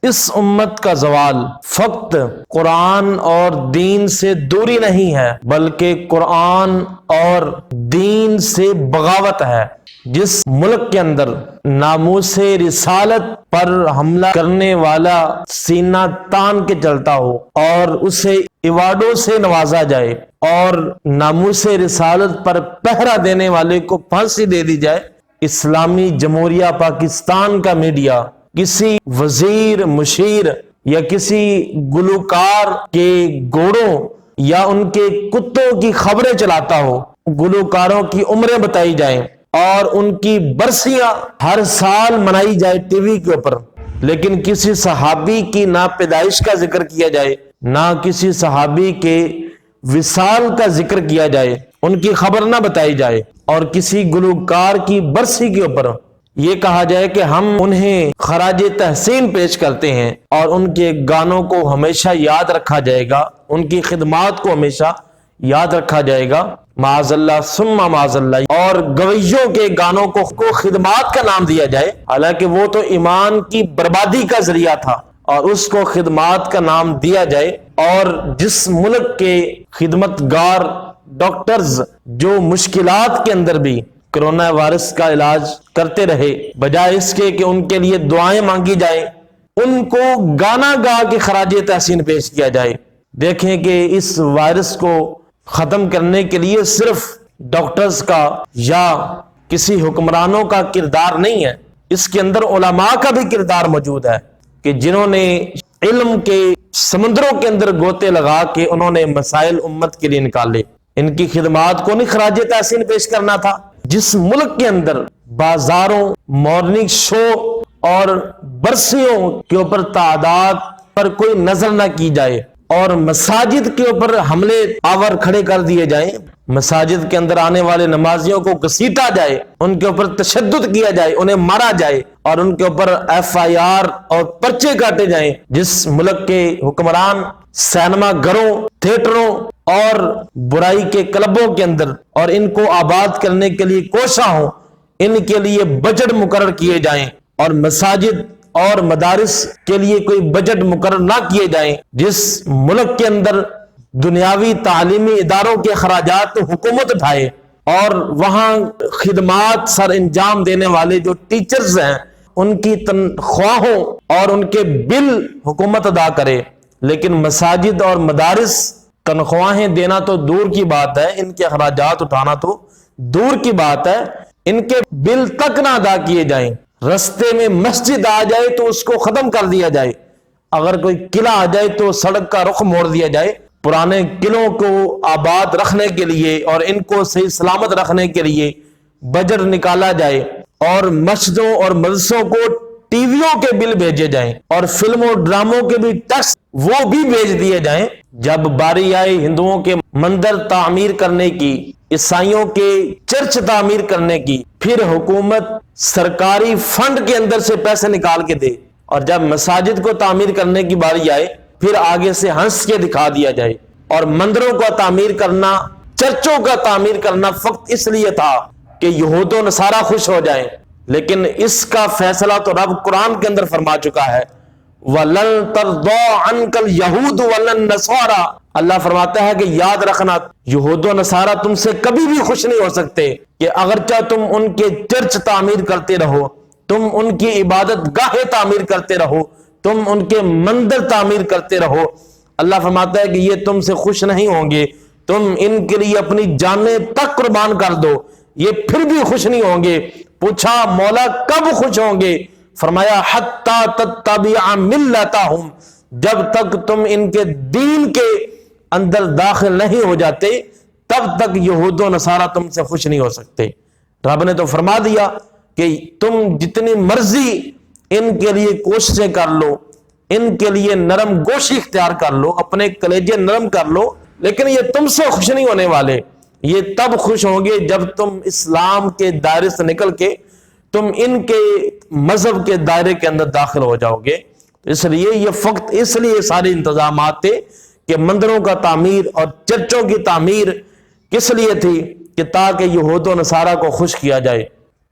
اس امت کا زوال فقط قرآن اور دین سے دوری نہیں ہے بلکہ قرآن اور دین سے بغاوت ہے۔ جس ملک کے اندر ناموس رسالت پر حملہ کرنے والا سینہ تان کے چلتا ہو اور اسے ایوارڈوں سے نوازا جائے اور ناموس رسالت پر پہرا دینے والے کو پھانسی دے دی جائے، اسلامی جمہوریہ پاکستان کا میڈیا کسی وزیر مشیر یا کسی گلوکار کے گھوڑوں یا ان کے کتوں کی خبریں چلاتا ہو، گلوکاروں کی عمریں بتائی جائیں اور ان کی برسیاں ہر سال منائی جائے ٹی وی کے اوپر، لیکن کسی صحابی کی نہ پیدائش کا ذکر کیا جائے نہ کسی صحابی کے وصال کا ذکر کیا جائے، ان کی خبر نہ بتائی جائے، اور کسی گلوکار کی برسی کے اوپر یہ کہا جائے کہ ہم انہیں خراج تحسین پیش کرتے ہیں اور ان کے گانوں کو ہمیشہ یاد رکھا جائے گا، ان کی خدمات کو ہمیشہ یاد رکھا جائے گا، معاذ اللہ ثم معاذ اللہ، اور گویوں کے گانوں کو خدمات کا نام دیا جائے، حالانکہ وہ تو ایمان کی بربادی کا ذریعہ تھا اور اس کو خدمات کا نام دیا جائے۔ اور جس ملک کے خدمتگار ڈاکٹرز جو مشکلات کے اندر بھی کرونا وائرس کا علاج کرتے رہے، بجائے اس کے کہ ان کے لیے دعائیں مانگی جائیں، ان کو گانا گا کے خراج تحسین پیش کیا جائے۔ دیکھیں کہ اس وائرس کو ختم کرنے کے لیے صرف ڈاکٹرز کا یا کسی حکمرانوں کا کردار نہیں ہے، اس کے اندر علماء کا بھی کردار موجود ہے کہ جنہوں نے علم کے سمندروں کے اندر گوتے لگا کے انہوں نے مسائل امت کے لیے نکالے۔ ان کی خدمات کو نہیں خراج تحسین پیش کرنا تھا؟ جس ملک کے اندر بازاروں، مارننگ شو اور برسیوں کے اوپر تعداد پر کوئی نظر نہ کی جائے اور مساجد کے اوپر حملے آور کھڑے کر دیے جائیں، مساجد کے اندر آنے والے نمازیوں کو گھسیٹا جائے، ان کے اوپر تشدد کیا جائے، انہیں مارا جائے اور ان کے اوپر FIR اور پرچے کاٹے جائیں، جس ملک کے حکمران سینما گھروں، تھیٹروں اور برائی کے کلبوں کے اندر اور ان کو آباد کرنے کے لیے کوشاں ہوں، ان کے لیے بجٹ مقرر کیے جائیں اور مساجد اور مدارس کے لیے کوئی بجٹ مقرر نہ کیے جائیں، جس ملک کے اندر دنیاوی تعلیمی اداروں کے اخراجات حکومت اٹھائے اور وہاں خدمات سر انجام دینے والے جو ٹیچرز ہیں ان کی تنخواہوں اور ان کے بل حکومت ادا کرے، لیکن مساجد اور مدارس تنخواہیں دینا تو دور کی بات ہے، ان کے اخراجات اٹھانا تو دور کی بات ہے، ان کے بل تک نہ ادا کیے جائیں۔ رستے میں مسجد آ جائے تو اس کو ختم کر دیا جائے، اگر کوئی قلعہ آ جائے تو سڑک کا رخ موڑ دیا جائے۔ پرانے قلعوں کو آباد رکھنے کے لیے اور ان کو صحیح سلامت رکھنے کے لیے بجٹ نکالا جائے اور مسجدوں اور مدرسوں کو ٹی ویوں کے بل بھیجے جائیں اور فلموں ڈراموں کے بھی ٹیکس وہ بھی بھیج دیے جائیں۔ جب باری آئے ہندوؤں کے مندر تعمیر کرنے کی، عیسائیوں کے چرچ تعمیر کرنے کی، پھر حکومت سرکاری فنڈ کے اندر سے پیسے نکال کے دے، اور جب مساجد کو تعمیر کرنے کی باری آئے پھر آگے سے ہنس کے دکھا دیا جائے۔ اور مندروں کا تعمیر کرنا، چرچوں کا تعمیر کرنا فقط اس لیے تھا کہ یہود و نصارہ خوش ہو جائیں، لیکن اس کا فیصلہ تو رب قرآن کے اندر فرما چکا ہے، وَلَن تَرْضَىٰ عَنْكَ الْيَهُودُ وَلَا النَّصَارَىٰ۔ اللہ فرماتا ہے کہ یاد رکھنا یہود و نصارہ تم سے کبھی بھی خوش نہیں ہو سکتے کہ اگرچہ تم ان کے چرچ تعمیر کرتے رہو، تم ان کی عبادت گاہیں تعمیر کرتے رہو، تم ان کے مندر تعمیر کرتے رہو، اللہ فرماتا ہے کہ یہ تم سے خوش نہیں ہوں گے، تم ان کے لیے اپنی جانیں تک قربان کر دو، یہ پھر بھی خوش نہیں ہوں گے۔ پوچھا مولا کب خوش ہوں گے؟ فرمایا حتی تتبع ملتہم، جب تک تم ان کے دین کے اندر داخل نہیں ہو جاتے تب تک یہود و نصارہ تم سے خوش نہیں ہو سکتے۔ رب نے تو فرما دیا کہ تم جتنی مرضی ان کے لیے کوششیں کر لو، ان کے لیے نرم گوشی اختیار کر لو، اپنے کلیجے نرم کر لو، لیکن یہ تم سے خوش نہیں ہونے والے۔ یہ تب خوش ہوں گے جب تم اسلام کے دائرے سے نکل کے تم ان کے مذہب کے دائرے کے اندر داخل ہو جاؤ گے۔ اس لیے یہ فقط اس لیے سارے انتظامات تھے کہ مندروں کا تعمیر اور چرچوں کی تعمیر کس لیے تھی کہ تاکہ یہود و نصارہ کو خوش کیا جائے۔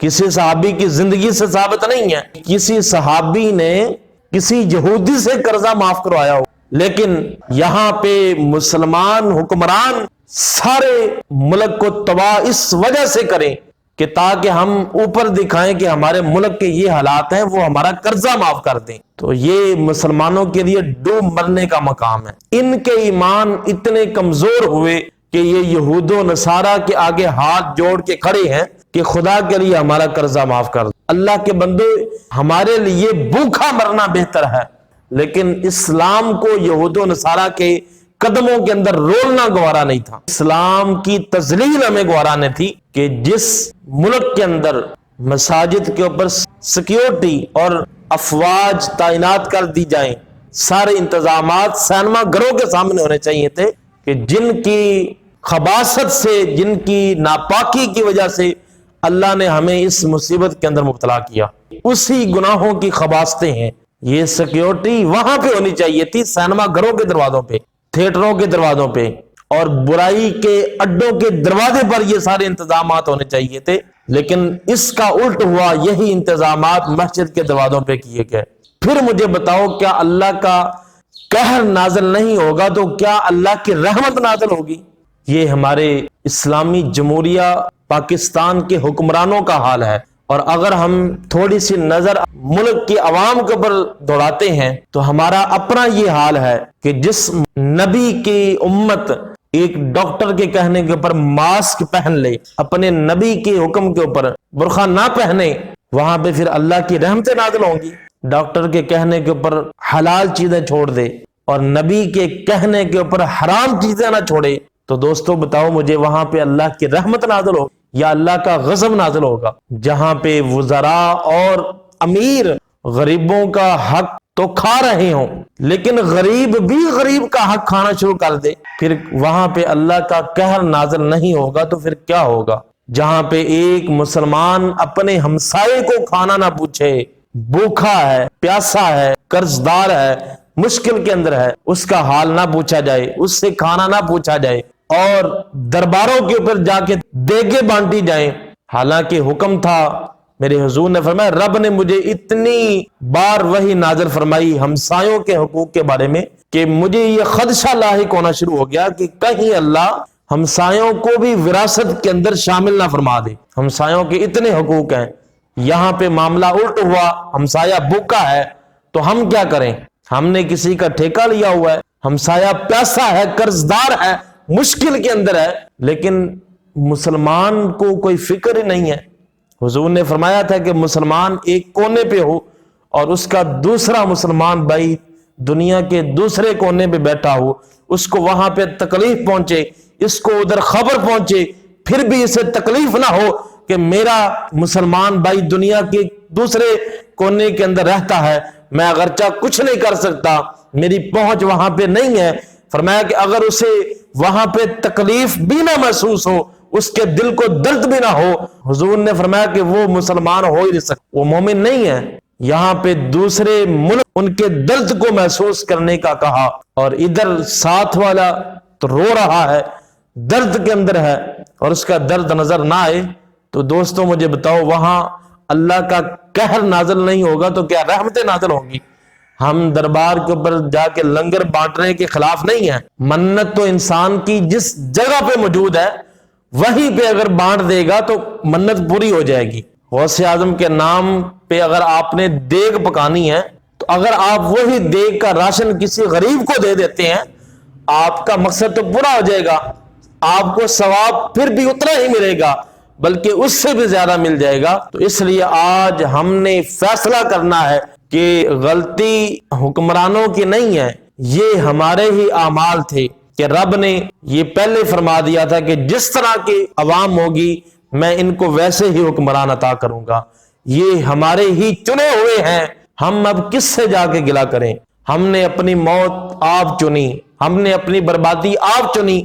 کسی صحابی کی زندگی سے ثابت نہیں ہے، کسی صحابی نے کسی یہودی سے قرضہ معاف کروایا ہو، لیکن یہاں پہ مسلمان حکمران سارے ملک کو تباہ اس وجہ سے کریں کہ تاکہ ہم اوپر دکھائیں کہ ہمارے ملک کے یہ حالات ہیں، وہ ہمارا قرضہ معاف کر دیں۔ تو یہ مسلمانوں کے لیے ڈوب مرنے کا مقام ہے۔ ان کے ایمان اتنے کمزور ہوئے کہ یہ یہود و نصارہ کے آگے ہاتھ جوڑ کے کھڑے ہیں کہ خدا کے لیے ہمارا قرضہ معاف کر دو۔ اللہ کے بندو، ہمارے لیے بھوکا مرنا بہتر ہے، لیکن اسلام کو یہود و نصارہ کے قدموں کے اندر رولنا گوارا نہیں تھا۔ اسلام کی تذلیل ہمیں گوارا نہیں تھی کہ جس ملک کے اندر مساجد کے اوپر سیکیورٹی اور افواج تعینات کر دی جائیں، سارے انتظامات سینما گھروں کے سامنے ہونے چاہیے تھے کہ جن کی خباثت سے، جن کی ناپاکی کی وجہ سے اللہ نے ہمیں اس مصیبت کے اندر مبتلا کیا، اسی گناہوں کی خباثتیں ہیں۔ یہ سیکیورٹی وہاں پہ ہونی چاہیے تھی، سینما گھروں کے دروازوں پہ، تھیٹروں کے دروازوں پہ، اور برائی کے اڈوں کے دروازے پر یہ سارے انتظامات ہونے چاہیے تھے، لیکن اس کا الٹ ہوا، یہی انتظامات مسجد کے دروازوں پہ کیے گئے۔ پھر مجھے بتاؤ، کیا اللہ کا قہر نازل نہیں ہوگا تو کیا اللہ کی رحمت نازل ہوگی؟ یہ ہمارے اسلامی جمہوریہ پاکستان کے حکمرانوں کا حال ہے۔ اور اگر ہم تھوڑی سی نظر ملک کی عوام کے اوپر دوڑاتے ہیں تو ہمارا اپنا یہ حال ہے کہ جس نبی کی امت ایک ڈاکٹر کے کہنے کے اوپر ماسک پہن لے، اپنے نبی کے حکم کے اوپر برقع نہ پہنے، وہاں پہ پھر اللہ کی رحمتیں نازل ہوں گی۔ ڈاکٹر کے کہنے کے اوپر حلال چیزیں چھوڑ دے اور نبی کے کہنے کے اوپر حرام چیزیں نہ چھوڑے، تو دوستو بتاؤ مجھے، وہاں پہ اللہ کی رحمت نازل ہو یا اللہ کا غضب نازل ہوگا؟ جہاں پہ وزراء اور امیر غریبوں کا حق تو کھا رہے ہوں، لیکن غریب بھی غریب کا حق کھانا شروع کر دے، پھر وہاں پہ اللہ کا قہر نازل نہیں ہوگا تو پھر کیا ہوگا؟ جہاں پہ ایک مسلمان اپنے ہمسائے کو کھانا نہ پوچھے، بھوکا ہے، پیاسا ہے، قرض دار ہے، مشکل کے اندر ہے، اس کا حال نہ پوچھا جائے، اس سے کھانا نہ پوچھا جائے، اور درباروں کے اوپر جا کے دیگیں بانٹی جائیں، حالانکہ حکم تھا، میرے حضور نے فرمایا، رب نے مجھے اتنی بار وحی نازل فرمائی ہمسایوں کے حقوق کے بارے میں کہ مجھے یہ خدشہ لاحق ہونا شروع ہو گیا کہ کہیں اللہ ہمسایوں کو بھی وراثت کے اندر شامل نہ فرما دے۔ ہمسایوں کے اتنے حقوق ہیں، یہاں پہ معاملہ الٹ ہوا، ہمسایہ بھوکا ہے تو ہم کیا کریں؟ ہم نے کسی کا ٹھیکہ لیا ہوا ہے، ہمسایہ پیاسا ہے، قرض دار ہے، مشکل کے اندر ہے، لیکن مسلمان کو کوئی فکر ہی نہیں ہے۔ حضور نے فرمایا تھا کہ مسلمان ایک کونے پہ ہو اور اس کا دوسرا مسلمان بھائی دنیا کے دوسرے کونے پہ بیٹھا ہو، اس کو وہاں پہ تکلیف پہنچے، اس کو ادھر خبر پہنچے، پھر بھی اسے تکلیف نہ ہو کہ میرا مسلمان بھائی دنیا کے دوسرے کونے کے اندر رہتا ہے، میں اگرچہ کچھ نہیں کر سکتا، میری پہنچ وہاں پہ نہیں ہے۔ فرمایا کہ اگر اسے وہاں پہ تکلیف بھی نہ محسوس ہو، اس کے دل کو درد بھی نہ ہو، حضور نے فرمایا کہ وہ مسلمان ہو ہی نہیں سکتا، وہ مومن نہیں ہے۔ یہاں پہ دوسرے ملک ان کے درد کو محسوس کرنے کا کہا، اور ادھر ساتھ والا تو رو رہا ہے، درد کے اندر ہے، اور اس کا درد نظر نہ آئے، تو دوستو مجھے بتاؤ وہاں اللہ کا قہر نازل نہیں ہوگا تو کیا رحمتیں نازل ہوں گی؟ ہم دربار کے اوپر جا کے لنگر بانٹنے کے خلاف نہیں ہیں، منت تو انسان کی جس جگہ پہ موجود ہے وہیں پہ اگر بانٹ دے گا تو منت پوری ہو جائے گی۔ غوث اعظم کے نام پہ اگر آپ نے دیگ پکانی ہے تو اگر آپ وہی دیگ کا راشن کسی غریب کو دے دیتے ہیں، آپ کا مقصد تو پورا ہو جائے گا، آپ کو ثواب پھر بھی اتنا ہی ملے گا بلکہ اس سے بھی زیادہ مل جائے گا۔ تو اس لیے آج ہم نے فیصلہ کرنا ہے کہ غلطی حکمرانوں کی نہیں ہے، یہ ہمارے ہی اعمال تھے کہ رب نے یہ پہلے فرما دیا تھا کہ جس طرح کی عوام ہوگی میں ان کو ویسے ہی حکمران عطا کروں گا، یہ ہمارے ہی چنے ہوئے ہیں، ہم اب کس سے جا کے گلہ کریں؟ ہم نے اپنی موت آپ چنی، ہم نے اپنی بربادی آپ چنی،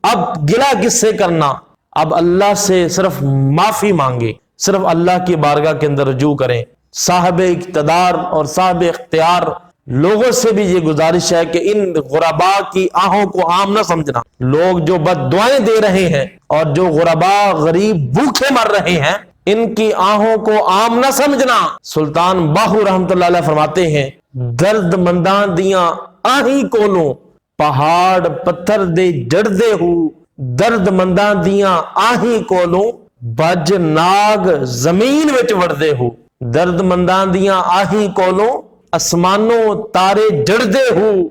اب گلہ کس سے کرنا؟ اب اللہ سے صرف معافی مانگے، صرف اللہ کی بارگاہ کے اندر رجوع کریں۔ صاحب اقتدار اور صاحب اختیار لوگوں سے بھی یہ گزارش ہے کہ ان غرباء کی آہوں کو عام نہ سمجھنا۔ لوگ جو بد دعائیں دے رہے ہیں اور جو غرباء غریب بھوکے مر رہے ہیں، ان کی آہوں کو عام نہ سمجھنا۔ سلطان باہو رحمت اللہ علیہ فرماتے ہیں ਦਰਦਮੰਦਾਂ ਦੀਆਂ ਆਹੀ ਕੋਲੋਂ ਪਹਾੜ ਪੱਥਰ ਦੇ ਜੜਦੇ ਹੋ, ਦਰਦਮੰਦਾਂ ਦੀਆਂ ਆਹੀ ਕੋਲੋਂ ਬੱਜ ਨਾਗ ਜ਼ਮੀਨ ਵਿੱਚ ਵੜਦੇ ਹੋ, ਦਰਦਮੰਦਾਂ ਦੀਆਂ ਆਹੀ ਕੋਲੋਂ ਅਸਮਾਨੋਂ ਤਾਰੇ ਜੜਦੇ ਹੋ,